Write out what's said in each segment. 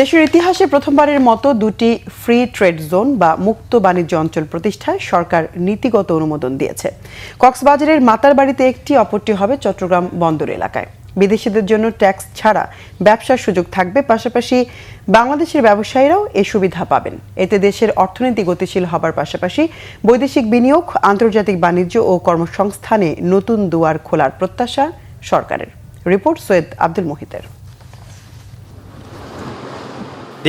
দেশের ইতিহাসে প্রথমবারের মতো দুটি ফ্রি ট্রেড জোন বা মুক্ত বাণিজ্য অঞ্চল প্রতিষ্ঠায় সরকার নীতিগত অনুমোদন দিয়েছে। কক্সবাজারের মাতারবাড়িতে একটি, অপরটি হবে চট্টগ্রাম বন্দর এলাকায়। বিদেশিদের জন্য ট্যাক্স ছাড়া ব্যবসার সুযোগ থাকবে, পাশাপাশি বাংলাদেশের ব্যবসায়ীরাও এই সুবিধা পাবেন। এতে দেশের অর্থনীতি গতিশীল হবার পাশাপাশি বৈদেশিক বিনিয়োগ, আন্তর্জাতিক বাণিজ্য ও কর্মসংস্থানে নতুন দুয়ার খোলার প্রত্যাশা সরকারের। রিপোর্ট সৈয়দ আব্দুল মুহিতের।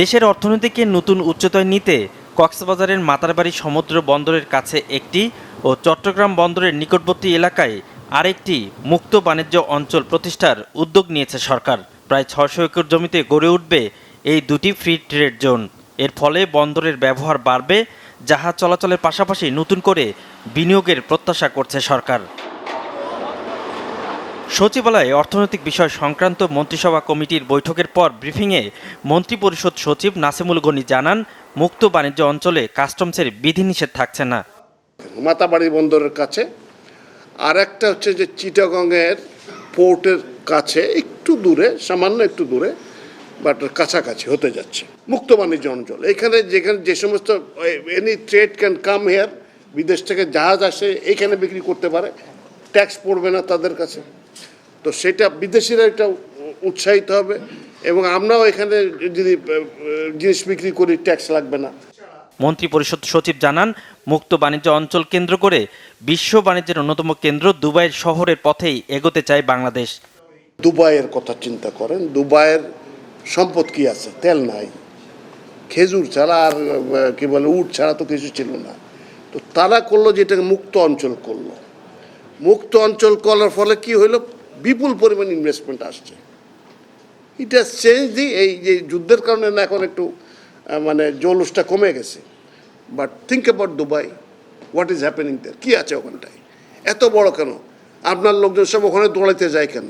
দেশের অর্থনীতিকে নতুন উচ্চতায় নিতে কক্সবাজারের মাতারবাড়ি সমুদ্র বন্দরের কাছে একটি ও চট্টগ্রাম বন্দরের নিকটবর্তী এলাকায় আরেকটি মুক্ত বাণিজ্য অঞ্চল প্রতিষ্ঠার উদ্যোগ নিয়েছে সরকার। প্রায় ৬০০ একর জমিতে গড়ে উঠবে এই দুটি ফ্রি ট্রেড জোন। এর ফলে বন্দরের ব্যবহার বাড়বে, জাহাজ চলাচলের পাশাপাশি নতুন করে বিনিয়োগের প্রত্যাশা করছে সরকার। সচিবালয়ে অর্থনৈতিক বিষয় সংক্রান্ত মন্ত্রিসভা কমিটির বৈঠকের পর ব্রিফিংয়ে মন্ত্রিপরিষদ সচিব নাসিমুল গনি জানান, মুক্ত বাণিজ্য অঞ্চলে কাস্টমসের বিধিনিষেধ থাকছে না। মাতারবাড়ি বন্দরের কাছে আর একটা হচ্ছে যে চিটাগংয়ের পোর্টের কাছে একটু দূরে, সামান্য একটু দূরে, বাট কাছাকাছি হতে যাচ্ছে মুক্ত বাণিজ্য অঞ্চল। এখানে যেখানে যে সমস্ত any trade can come here, বিদেশ থেকে জাহাজ আসে এইখানে বিক্রি করতে পারে, ট্যাক্স পড়বে না তাদের কাছে। তো সেটা বিদেশিরা এটা উৎসাহিত হবে এবং আমরাও এখানে যদি জিনিস বিক্রি করি ট্যাক্স লাগবে না। মন্ত্রিপরিষদ সচিব জানান, মুক্ত বাণিজ্য অঞ্চল কেন্দ্র করে বিশ্ব বাণিজ্যের অন্যতম কেন্দ্র দুবাইয়ের শহরের পথেই এগোতে চায় বাংলাদেশ। দুবাইয়ের কথা চিন্তা করেন, দুবাইয়ের সম্পদ কি আছে? তেল নাই, খেজুর ছাড়া আর কি বলে উট ছাড়া তো কিছু ছিল না। তো তারা করলো যেটাকে মুক্ত অঞ্চল করলো। মুক্ত অঞ্চল করার ফলে কি হইলো? বিপুল পরিমাণ ইনভেস্টমেন্ট আসছে। ইট হ্যাজ চেঞ্জ এই যে যুদ্ধের কারণে না এখন একটু মানে জৌলুসটা কমে গেছে। But think about Dubai, what is happening there, কী আছে ওখানটায়? এত বড় কেন? আপনার লোকজন সব ওখানে দৌড়াইতে যায় কেন?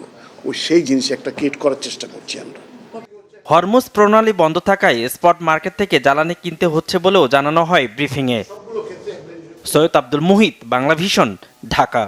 ওই সেই জিনিস একটা ক্রিয়েট করার চেষ্টা করছি আমরা। হরমুজ প্রণালী বন্ধ থাকায় স্পট মার্কেট থেকে জ্বালানি কিনতে হচ্ছে বলেও জানানো হয় ব্রিফিংয়ে। সৈয়দ আব্দুল মুহিত, বাংলা ভিশন, ঢাকা।